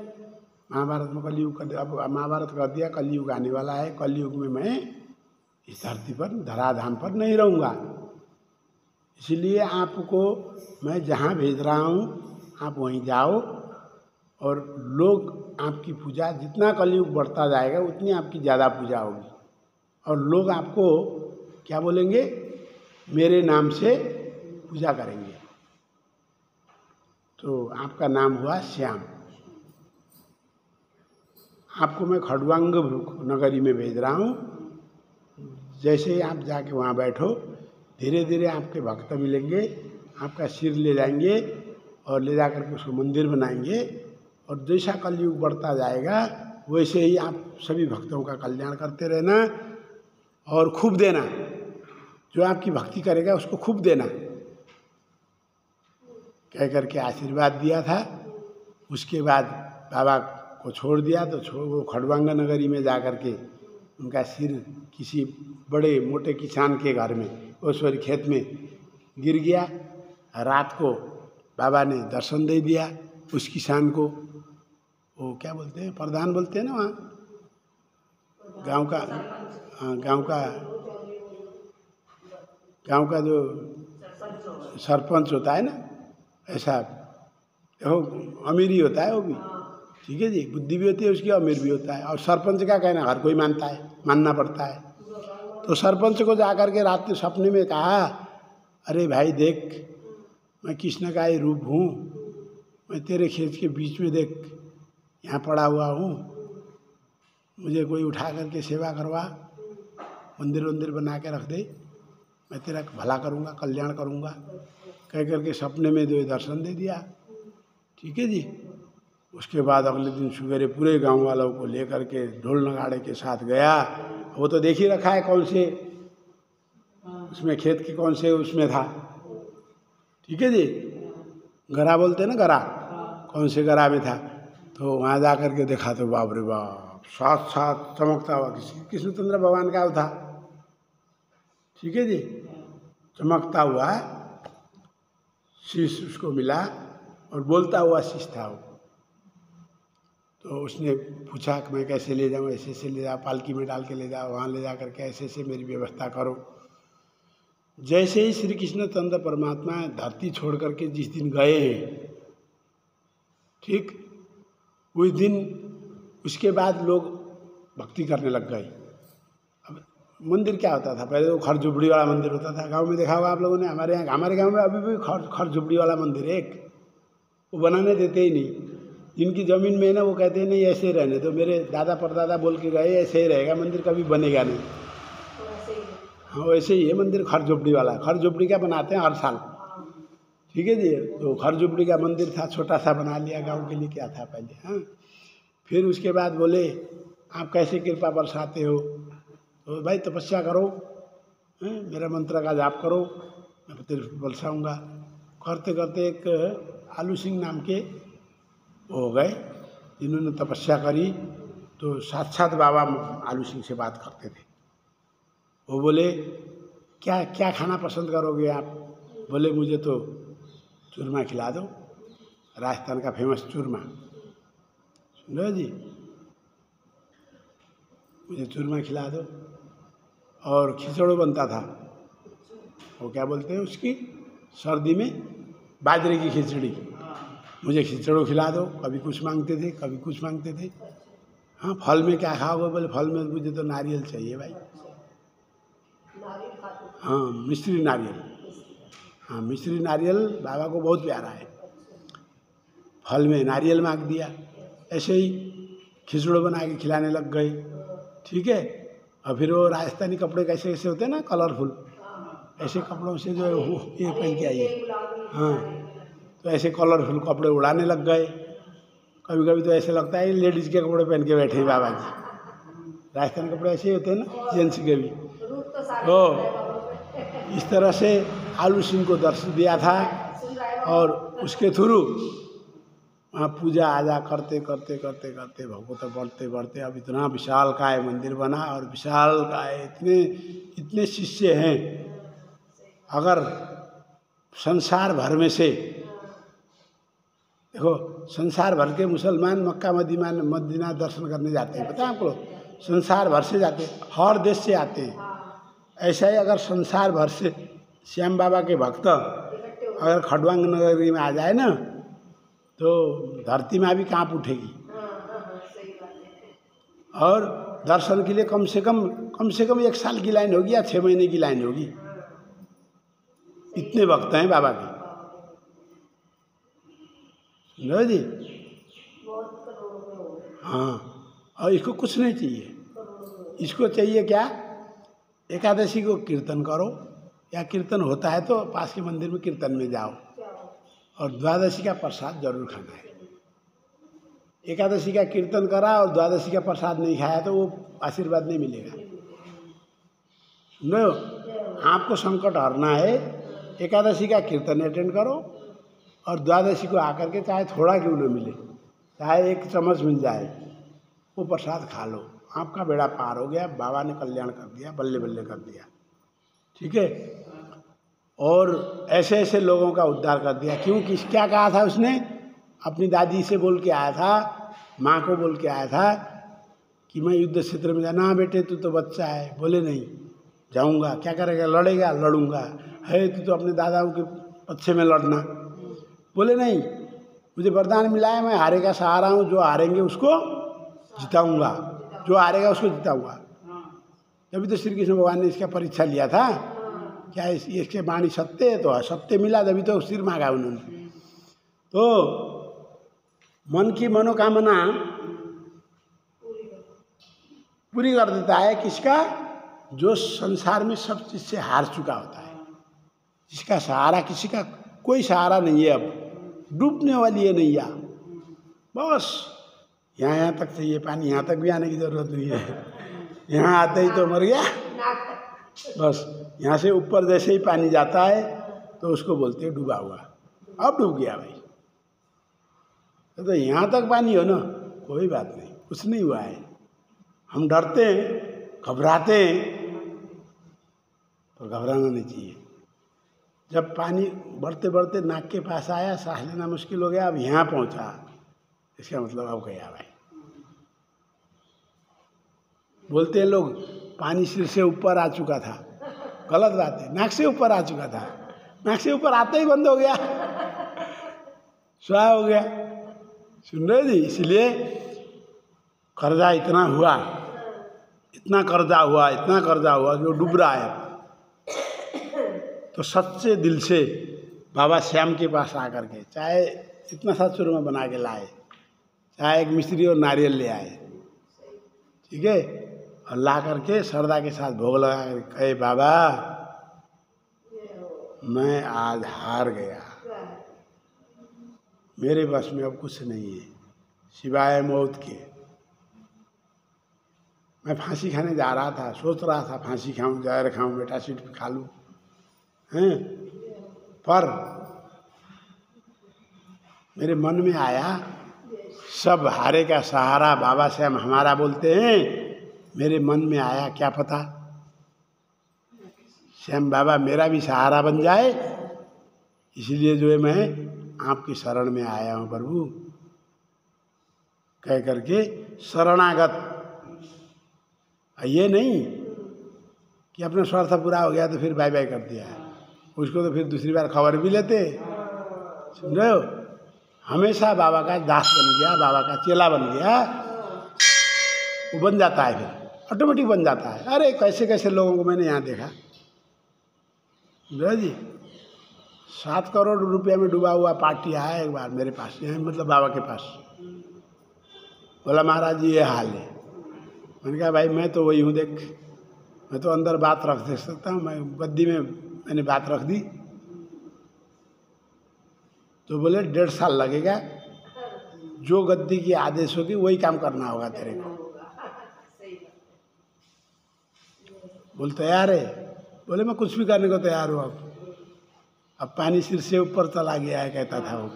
महाभारत में कलयुग कर, अब महाभारत कर दिया, कलयुग आने वाला है, कलयुग में मैं इस धरती पर धराधाम पर नहीं रहूँगा, इसलिए आपको मैं जहाँ भेज रहा हूँ आप वहीं जाओ, और लोग आपकी पूजा, जितना कलयुग बढ़ता जाएगा उतनी आपकी ज़्यादा पूजा होगी, और लोग आपको क्या बोलेंगे, मेरे नाम से पूजा करेंगे। तो आपका नाम हुआ श्याम। आपको मैं खड़वांग नगरी में भेज रहा हूँ, जैसे ही आप जाके वहाँ बैठो, धीरे धीरे आपके भक्त मिलेंगे, आपका सिर ले जाएंगे और ले जा करके उसको मंदिर बनाएंगे, और जैसा कलयुग बढ़ता जाएगा वैसे ही आप सभी भक्तों का कल्याण करते रहना और खूब देना, जो आपकी भक्ति करेगा उसको खूब देना, कह करके आशीर्वाद दिया था। उसके बाद बाबा को छोड़ दिया, तो वो खड़वांग नगरी में जा करके उनका सिर किसी बड़े मोटे किसान के घर में, सॉरी खेत में गिर गया। रात को बाबा ने दर्शन दे दिया उस किसान को, वो क्या बोलते हैं, प्रधान बोलते हैं ना वहाँ, गांव का जो सरपंच होता है ना, ऐसा देखो अमीरी होता है वो भी, ठीक है जी, बुद्धि भी होती है उसकी, अमीर भी होता है। और सरपंच का कहना हर कोई मानता है, मानना पड़ता है। तो सरपंच को जाकर के रात के सपने में कहा, अरे भाई देख, मैं कृष्ण का ही रूप हूँ, मैं तेरे खेत के बीच में देख यहाँ पड़ा हुआ हूँ, मुझे कोई उठा करके सेवा करवा, मंदिर बना के रख दे, मैं तेरा भला करूँगा, कल्याण करूँगा, कह करके सपने में जो दर्शन दे दिया, ठीक है जी। उसके बाद अगले दिन सवेरे पूरे गांव वालों को लेकर के ढोल नगाड़े के साथ गया। वो तो देख ही रखा है कौन से उसमें खेत के कौन से उसमें था, ठीक है जी, गरा बोलते हैं ना, गरा, कौन से गरा में था। तो वहाँ जा कर के देखा तो बाप रे बाप, साथ साथ चमकता हुआ कृष्णचंद्र भगवान का था, ठीक है जी, चमकता हुआ शीश उसको मिला और बोलता हुआ शीश था वो। तो उसने पूछा कि मैं कैसे ले जाऊँ, ऐसे ऐसे ले जाओ, पालकी में डाल के ले जाओ, वहाँ ले जा करके ऐसे ऐसे मेरी व्यवस्था करो। जैसे ही श्री कृष्णचंद्र परमात्मा धरती छोड़ करके जिस दिन गए हैं, ठीक उस दिन उसके बाद लोग भक्ति करने लग गए। अब मंदिर क्या होता था, पहले तो खर झुपड़ी वाला मंदिर होता था, गांव में देखा होगा आप लोगों ने, हमारे गांव में अभी भी खर झुपड़ी वाला मंदिर है एक, वो बनाने देते ही नहीं। जिनकी ज़मीन में है ना वो कहते हैं नहीं ऐसे ही रहने दो, मेरे दादा परदादा बोल के गए ऐसे ही रहेगा मंदिर, कभी बनेगा नहीं। हाँ वैसे ही है मंदिर, खर झोपड़ी वाला, खर झोपड़ी का बनाते हैं हर साल, ठीक है जी। तो खर झोपड़ी का मंदिर था, छोटा सा बना लिया, गांव के लिए क्या था पहले। हाँ फिर उसके बाद बोले आप कैसे कृपा बरसाते हो, तो भाई तपस्या करो, मेरा मंत्र का जाप करो, मैं तेरे पे बरसाऊँगा। करते करते एक आलू सिंह नाम के हो गए, जिन्होंने तपस्या करी, तो साक्षात बाबा आलू सिंह से बात करते थे। वो बोले क्या क्या खाना पसंद करोगे आप? बोले मुझे तो चूरमा खिला दो, राजस्थान का फेमस चूरमा, सुन रहे हो जी, मुझे चूरमा खिला दो। और खिचड़ो बनता था, वो क्या बोलते हैं उसकी, सर्दी में बाजरे की खिचड़ी, मुझे खिचड़ो खिला दो। कभी कुछ मांगते थे, कभी कुछ मांगते थे। हाँ, फल में क्या खाओगे? बोले फल में मुझे तो नारियल चाहिए भाई। हाँ, मिश्री नारियल, हाँ मिश्री नारियल बाबा को बहुत प्यारा है। फल में नारियल मांग दिया, ऐसे ही खिचड़ो बना के खिलाने लग गए, ठीक है। और फिर वो राजस्थानी कपड़े कैसे कैसे होते हैं ना, कलरफुल, ऐसे कपड़ों से जो है वो ये पहन के आइए, हाँ, तो ऐसे कलरफुल कपड़े उड़ाने लग गए। कभी कभी तो ऐसे लगता है लेडीज़ के कपड़े पहन के बैठे हैं बाबा जी। राजस्थानी कपड़े ऐसे ही होते हैं ना, जेंट्स के भी। तो इस तरह से आलू सिंह को दर्शन दिया था, और उसके थ्रू वहाँ पूजा आजा करते करते करते करते भगवत बढ़ते बढ़ते अब इतना विशाल काय मंदिर बना, और विशाल काय इतने इतने शिष्य हैं। अगर संसार भर में से देखो, संसार भर के मुसलमान मक्का मदीना दर्शन करने जाते हैं, पता है आपको, संसार भर से जाते हैं, हर देश से आते हैं। ऐसा ही अगर संसार भर से श्याम बाबा के भक्त अगर खड़वांग नगरी में आ जाए ना, तो धरती में भी कांप उठेगी। और दर्शन के लिए कम से कम 1 साल की लाइन होगी या 6 महीने की लाइन होगी, इतने भक्त हैं बाबा के, लो जी। हाँ, और इसको कुछ नहीं चाहिए, इसको चाहिए क्या, एकादशी को कीर्तन करो, या कीर्तन होता है तो पास के मंदिर में कीर्तन में जाओ, और द्वादशी का प्रसाद जरूर खाना है। एकादशी का कीर्तन करा और द्वादशी का प्रसाद नहीं खाया तो वो आशीर्वाद नहीं मिलेगा। नो, आपको संकट हरना है, एकादशी का कीर्तन अटेंड करो, और द्वादशी को आकर के चाहे थोड़ा क्यों न मिले, चाहे 1 चम्मच मिल जाए, वो प्रसाद खा लो, आपका बेड़ा पार हो गया, बाबा ने कल्याण कर दिया, बल्ले बल्ले कर दिया, ठीक है। और ऐसे ऐसे लोगों का उद्धार कर दिया। क्यों, किस क्या कहा था उसने, अपनी दादी से बोल के आया था, माँ को बोल के आया था कि मैं युद्ध क्षेत्र में जाना। बेटे तू तो बच्चा है, बोले नहीं जाऊँगा। क्या करेगा, लड़ेगा, लड़ूंगा। है तू तो अपने दादाओं के पीछे में लड़ना, बोले नहीं, मुझे वरदान मिला है, मैं हारे का सहारा हूँ, जो हारेंगे उसको जिताऊंगा, जो हारेगा उसको जिताऊंगा। तभी तो श्री कृष्ण भगवान ने इसका परीक्षा लिया था, क्या इसके वाणी सत्य है, तो सत्य मिला, तभी तो सिर मांगा उन्होंने। तो मन की मनोकामना पूरी कर देता है किसका, जो संसार में सब चीज से हार चुका होता है, जिसका सहारा, किसी का कोई सहारा नहीं है, अब डूबने वाली है नैया, बस यहाँ तक चाहिए पानी, यहाँ तक भी आने की जरूरत नहीं है, यहाँ आते ही तो मर गया। बस यहाँ से ऊपर जैसे ही पानी जाता है तो उसको बोलते हैं डूबा हुआ, अब डूब गया भाई। तो यहाँ तक पानी हो ना, कोई बात नहीं, कुछ नहीं हुआ है। हम डरते हैं, घबराते हैं, तो घबराना नहीं चाहिए। जब पानी बढ़ते बढ़ते नाक के पास आया, सांस लेना मुश्किल हो गया, अब यहाँ पहुँचा, इसका मतलब अब गया भाई। बोलते हैं लोग पानी सिर से ऊपर आ चुका था, गलत बात है, नाक से ऊपर आ चुका था, नाक से ऊपर आते ही बंद हो गया, स्वाहा हो गया। सुन रहे जी, इसलिए कर्जा इतना हुआ, इतना कर्जा हुआ, इतना कर्जा हुआ कि वो डूब रहा है। तो सच्चे दिल से बाबा श्याम के पास आकर के, चाहे इतना सा चूरमा बना के लाए, चाहे एक मिश्री और नारियल ले आए, ठीक है, और ला करके श्रद्धा के साथ भोग लगा कर कहे बाबा मैं आज हार गया, मेरे बस में अब कुछ नहीं है सिवाय मौत के, मैं फांसी खाने जा रहा था, सोच रहा था फांसी खाऊं, जहर खाऊं, बेटा सीट पे खा लूं, हैं, पर मेरे मन में आया सब हारे का सहारा बाबा श्याम हमारा बोलते हैं। मेरे मन में आया क्या पता श्याम बाबा मेरा भी सहारा बन जाए, इसलिए जो है मैं आपकी शरण में आया हूँ प्रभु, कह करके शरणागत। ये नहीं कि अपना स्वार्थ पूरा हो गया तो फिर बाय बाय कर दिया, उसको तो फिर दूसरी बार खबर भी लेते, सुन रहे हो। हमेशा बाबा का दास बन गया, बाबा का चेला बन गया, वो बन जाता है, फिर ऑटोमेटिक बन जाता है। अरे कैसे कैसे लोगों को मैंने यहाँ देखा जी, 7 करोड़ रुपया में डूबा हुआ पार्टी आया एक बार मेरे पास, यहाँ मतलब बाबा के पास, बोला महाराज जी ये हाल है। मैंने कहा भाई मैं तो वही हूँ, देख मैं तो अंदर बात रख दे सकता हूँ, मैं गद्दी में मैंने बात रख दी। तो बोले 1.5 साल लगेगा, जो गद्दी की आदेश होगी वही काम करना होगा तेरे को। बोल तैयार है? बोले मैं कुछ भी करने को तैयार हूँ। अब पानी सिर से ऊपर चला गया है, कहता था वो।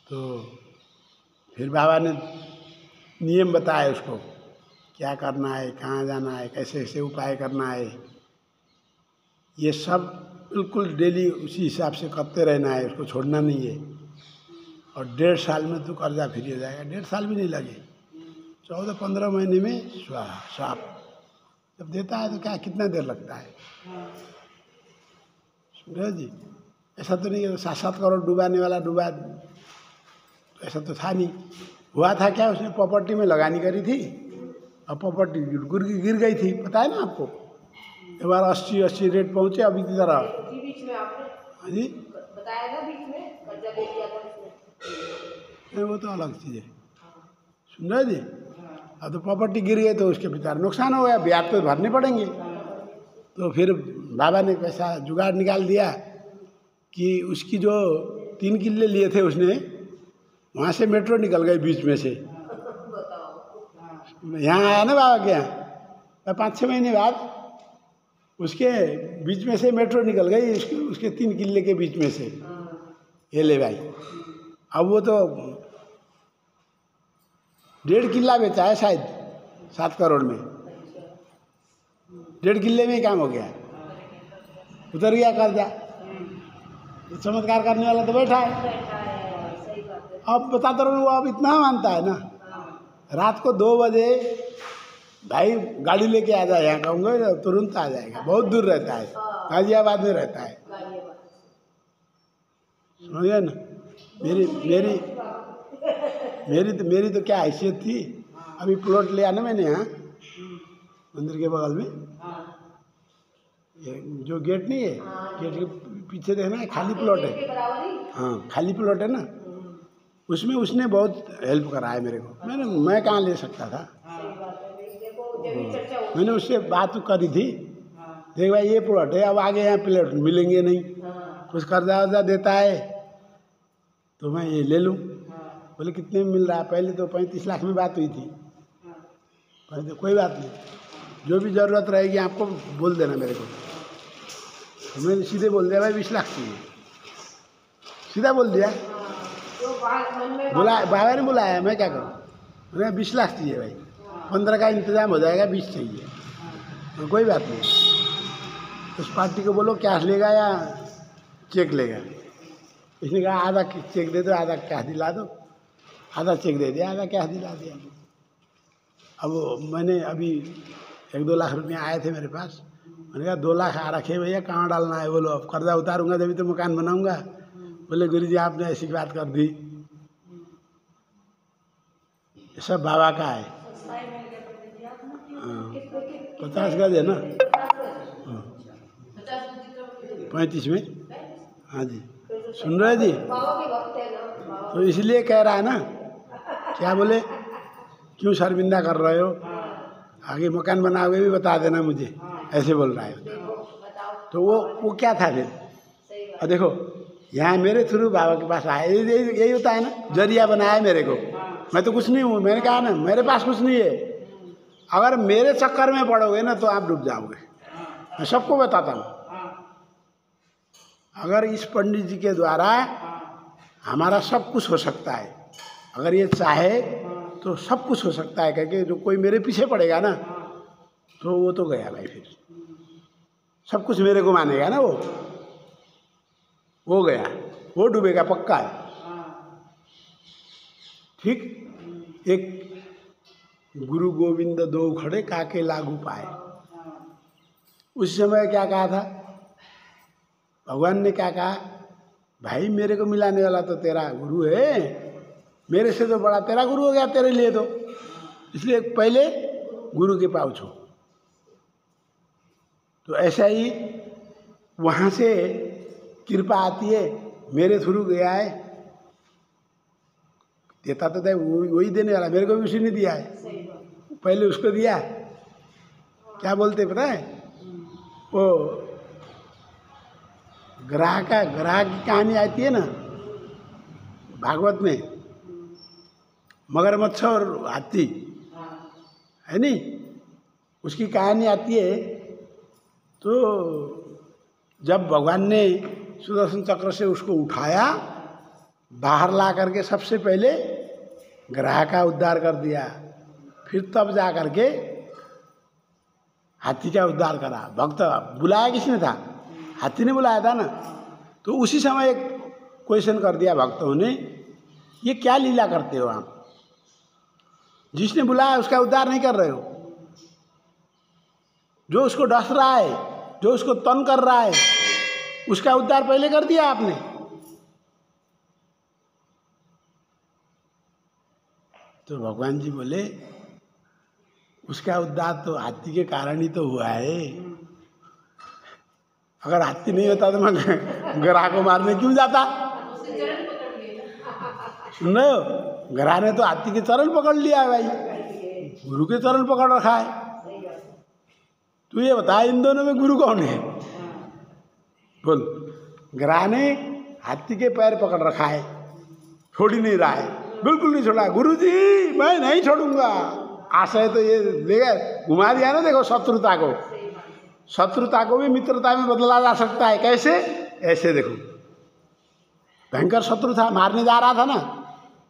तो फिर बाबा ने नियम बताया उसको, क्या करना है, कहाँ जाना है, कैसे कैसे उपाय करना है, ये सब बिल्कुल डेली उसी हिसाब से करते रहना है, उसको छोड़ना नहीं है। और 1.5 साल में तो कर्जा फ्री हो जाएगा। 1.5 साल भी नहीं लगे, 14-15 महीने में साफ जब देता है तो क्या कितना देर लगता है, समझे जी। ऐसा तो नहीं है 7-7 करोड़ डुबाने वाला डूबा, तो ऐसा तो था नहीं। हुआ था क्या, उसने प्रॉपर्टी में लगानी करी थी और प्रॉपर्टी गिर गई थी, पता है ना आपको। एक बार 80 रेट पहुंचे अभी की तरह। बीच में आपने जी बताया था, बीच में कर्जा ले लिया था उसने। नहीं वो तो अलग चीज़ है, सुन रहे जी। अब तो प्रॉपर्टी गिर गई तो उसके बेचारे नुकसान हो गया, ब्याज तो भरने पड़ेंगे। तो फिर बाबा ने पैसा जुगाड़ निकाल दिया कि उसकी जो 3 किले लिए थे उसने, वहाँ से मेट्रो निकल गई बीच में से। यहाँ आया ना बाबा के यहाँ, 5-6 महीने बाद उसके बीच में से मेट्रो निकल गई, उसके 3 किले के बीच में से। ये ले भाई, अब वो तो 1.5 किला बेचा है शायद 7 करोड़ में, 1.5 किले में ही काम हो गया, उतर गया कर्जा। चमत्कार करने वाला तो बैठा है। अब बताता रहूँ, वो अब इतना मानता है ना, रात को 2 बजे भाई गाड़ी लेके आ जाए, यहाँ कहूँगा तुरंत आ जाएगा। बहुत दूर रहता है, गाजियाबाद में रहता है, समझे ना। मेरी तो क्या हैसियत थी, अभी प्लॉट लिया ना मैंने यहाँ मंदिर के बगल में, ये जो गेट नहीं है, गेट के पीछे देखना है, खाली प्लॉट है। हाँ खाली प्लॉट है ना, उसमें उसने बहुत हेल्प करा है मेरे को। मैं कहाँ ले सकता था, मैंने उससे बात करी थी, देख भाई ये प्लॉट है, अब आगे यहाँ प्लॉट मिलेंगे नहीं, कुछ कर्जा वर्जा देता है तो मैं ये ले लूँ। बोले कितने में मिल रहा है? पहले तो 35 लाख में बात हुई थी। पहले कोई बात नहीं, जो भी ज़रूरत रहेगी आपको बोल देना मेरे को। तो मैंने सीधे बोल दिया भाई 20 लाख चाहिए, सीधा बोल दिया। बाबा ने बुलाया, मैं क्या करूँ, मैंने 20 लाख चाहिए भाई, 15 का इंतज़ाम हो जाएगा, 20 चाहिए। तो कोई बात नहीं, उस पार्टी को बोलो कैश लेगा या चेक लेगा। इसने कहा आधा चेक दे दो, आधा कैश दिला दो। आधा चेक दे दिया, आधा कैश दिला दिया। अब मैंने अभी 1-2 लाख रुपया आए थे मेरे पास, मैंने कहा 2 लाख आ रखे भैया, कहाँ डालना है? बोलो अब कर्जा उतारूंगा तभी तो मकान बनाऊंगा। बोले गुरु जी आपने ऐसी बात कर दी। ये सब बाबा का है। 50 गज है ना, 35 में। हाँ जी, सुन रहे जी। तो इसलिए कह रहा है ना, क्या बोले क्यों शर्मिंदा कर रहे हो, आगे मकान बनाओगे भी बता देना मुझे, ऐसे बोल रहा है। तो वो क्या था फिर। और देखो यहाँ मेरे थ्रू बाबा के पास आए, यही होता है ना, जरिया बनाया मेरे को। मैं तो कुछ नहीं हूँ, मैंने कहा ना मेरे पास कुछ नहीं है, अगर मेरे चक्कर में पड़ोगे ना तो आप डूब जाओगे। मैं सबको बताता हूँ, अगर इस पंडित जी के द्वारा हमारा सब कुछ हो सकता है, अगर ये चाहे तो सब कुछ हो सकता है। क्योंकि जो कोई मेरे पीछे पड़ेगा ना तो वो तो गया भाई, फिर सब कुछ मेरे को मानेगा ना, वो गया, वो डूबेगा पक्का है। ठीक, एक गुरु गोविंद दो खड़े काके लागू पाए। उस समय क्या कहा था भगवान ने? क्या कहा? भाई मेरे को मिलाने वाला तो तेरा गुरु है, मेरे से तो बड़ा तेरा गुरु हो गया तेरे लिए, तो इसलिए पहले गुरु के पाँव छू। तो ऐसा ही वहाँ से कृपा आती है, मेरे थ्रू गया है, देता तो वही देने वाला, मेरे को भी उसी ने दिया है, पहले उसको दिया। क्या बोलते पता है? वो ग्राह की कहानी आती है ना भागवत में, मगरमच्छ और हाथी है नी, उसकी कहानी आती है। तो जब भगवान ने सुदर्शन चक्र से उसको उठाया, बाहर ला करके सबसे पहले ग्राह का उद्धार कर दिया, फिर तब जा करके हाथी का उद्धार करा। भक्त बुलाया किसने था? हाथी ने बुलाया था ना। तो उसी समय एक क्वेश्चन कर दिया भक्तों ने, ये क्या लीला करते हो आप? जिसने बुलाया उसका उद्धार नहीं कर रहे हो, जो उसको डस रहा है, जो उसको तंग कर रहा है, उसका उद्धार पहले कर दिया आपने। तो भगवान जी बोले उसका उद्धार तो हाथी के कारण ही तो हुआ है। अगर हाथी नहीं होता तो मैं ग्राह को मारने क्यों जाता? सुनो, ग्राह ने तो हाथी के चरण पकड़ लिया है भाई, गुरु के चरण पकड़ रखा है। तू ये बता इन दोनों में गुरु कौन है? बोल। ग्राह ने हाथी के पैर पकड़ रखा है, छोड़ ही नहीं रहा है, बिल्कुल नहीं छोड़ा। गुरु जी मैं नहीं छोड़ूंगा, आशय तो ये लेगा घुमा दिया ना। देखो शत्रुता को, शत्रुता को भी मित्रता में बदला जा सकता है। कैसे? ऐसे देखो, भयंकर शत्रु था, मारने जा रहा था ना,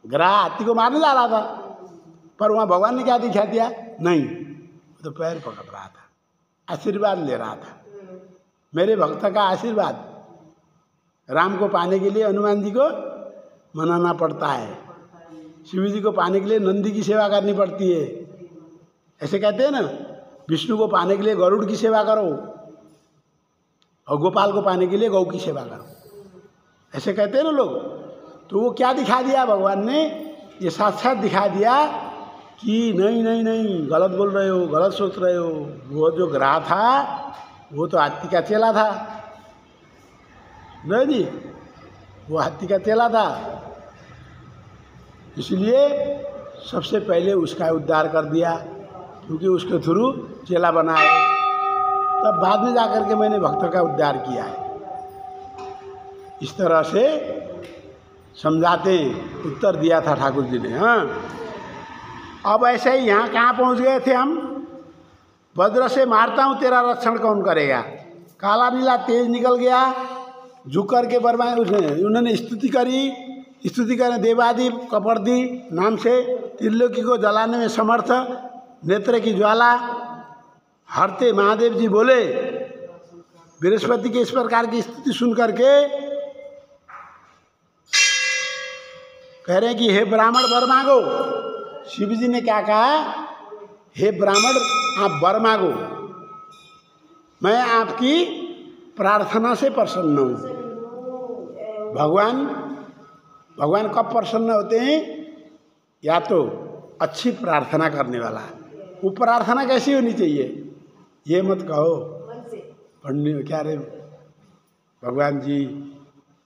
ग्राह हाथी को मारने जा रहा था, पर वहाँ भगवान ने क्या दिखा दिया? नहीं, तो पैर पकड़ रहा था, आशीर्वाद ले रहा था। मेरे भक्त का आशीर्वाद राम को पाने के लिए हनुमान जी को मनाना पड़ता है, शिव जी को पाने के लिए नंदी की सेवा करनी पड़ती है। ऐसे कहते हैं ना, विष्णु को पाने के लिए गरुड़ की सेवा करो और गोपाल को पाने के लिए गौ की सेवा करो, ऐसे कहते हैं ना लोग। तो वो क्या दिखा दिया भगवान ने? ये साक्षात दिखा दिया कि नहीं नहीं नहीं, गलत बोल रहे हो, गलत सोच रहे हो। वो जो ग्राह था वो तो हाथी का चेला था, नहीं जी, वो हाथी का चेला था, इसलिए सबसे पहले उसका उद्धार कर दिया, क्योंकि उसके थ्रू चेला बनाया। तब बाद में जाकर के मैंने भक्त का उद्धार किया है। इस तरह से समझाते उत्तर दिया था ठाकुर जी ने। हाँ, अब ऐसे ही यहाँ कहाँ पहुँच गए थे हम? वज्र से मारता हूँ तेरा रक्षण कौन करेगा। काला नीला तेज निकल गया, झुक कर के बरमाए उन्होंने स्तुति करी। स्तुति करें देवादि कपर्दी नाम से, त्रिलोकी को जलाने में समर्थ, नेत्र की ज्वाला हरते महादेव जी बोले। बृहस्पति के इस प्रकार की स्तुति सुन करके कह रहे कि हे ब्राह्मण वर मांगो। शिव जी ने क्या कहा? हे ब्राह्मण आप वर मांगो, मैं आपकी प्रार्थना से प्रसन्न हूँ। भगवान कब प्रसन्न होते हैं? या तो अच्छी प्रार्थना करने वाला। वो प्रार्थना कैसी होनी चाहिए? ये मत कहो पढ़ने क्या रे भगवान जी,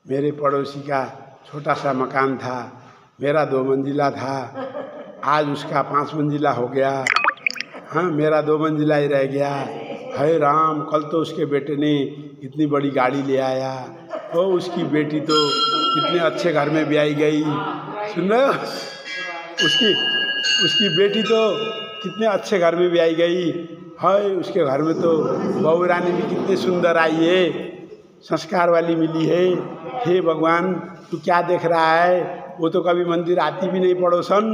मेरे पड़ोसी का छोटा सा मकान था, मेरा 2 मंजिला था, आज उसका 5 मंजिला हो गया। हाँ, मेरा 2 मंजिला ही रह गया। हे राम, कल तो उसके बेटे ने इतनी बड़ी गाड़ी ले आया, और उसकी बेटी तो इतने अच्छे घर में ब्याही गई। सुन रहे हो? उसकी बेटी तो कितने अच्छे घर में भी आई गई है, उसके घर में तो बहू रानी भी कितने सुंदर आई है, संस्कार वाली मिली है। हे भगवान तू क्या देख रहा है, वो तो कभी मंदिर आती भी नहीं पड़ोसन,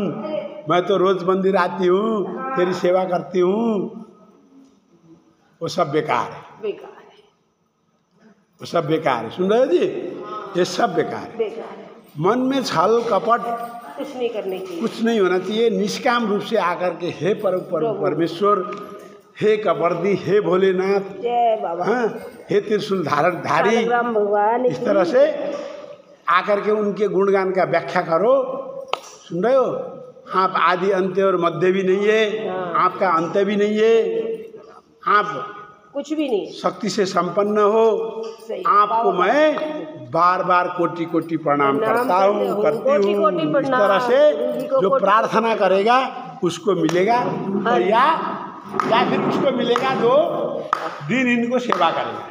मैं तो रोज मंदिर आती हूँ, तेरी सेवा करती हूँ। वो सब बेकार है, बेकार है, वो सब बेकार है। सुन रहे हो जी, ये सब बेकार है। बेकार है, मन में छल कपट कुछ नहीं करनी चाहिए, कुछ नहीं होना चाहिए। निष्काम रूप से आकर के हे परमेश्वर, हे कपर्दी, हे भोलेनाथ, जय बाबा, हाँ, हे त्रिशूल धारी, शालग्राम भगवान इस तरह से आकर के उनके गुणगान का व्याख्या करो। सुन रहे हो, आप आदि अंत्य और मध्य भी नहीं है, आपका अंत भी नहीं है, आप कुछ भी नहीं, शक्ति से संपन्न हो। आपको मैं बार बार कोटि कोटि प्रणाम करता हूँ, करती हूँ। इस तरह से जो प्रार्थना करेगा उसको मिलेगा, और या फिर उसको मिलेगा जो दिन इनको सेवा करेगा।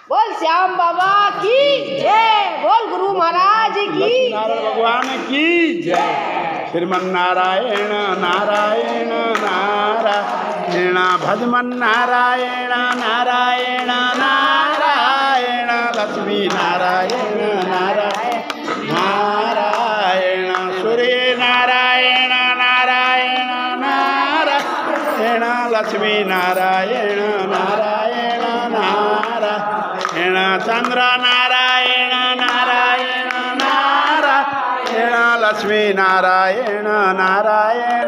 बोल श्याम बाबा की जय, बोल गुरु महाराज की नारायण भगवान की जय। श्रीमन नारायण नारायण नारायण, भजमन नारायण नारायण नारायण, लक्ष्मी नारायण नारायण नारायण, सूर्य नारायण नारायण नारायण, लक्ष्मी नारायण नारायण नारायण, चंद्र नारायण नारायण नारायण, लक्ष्मी नारायण नारायण।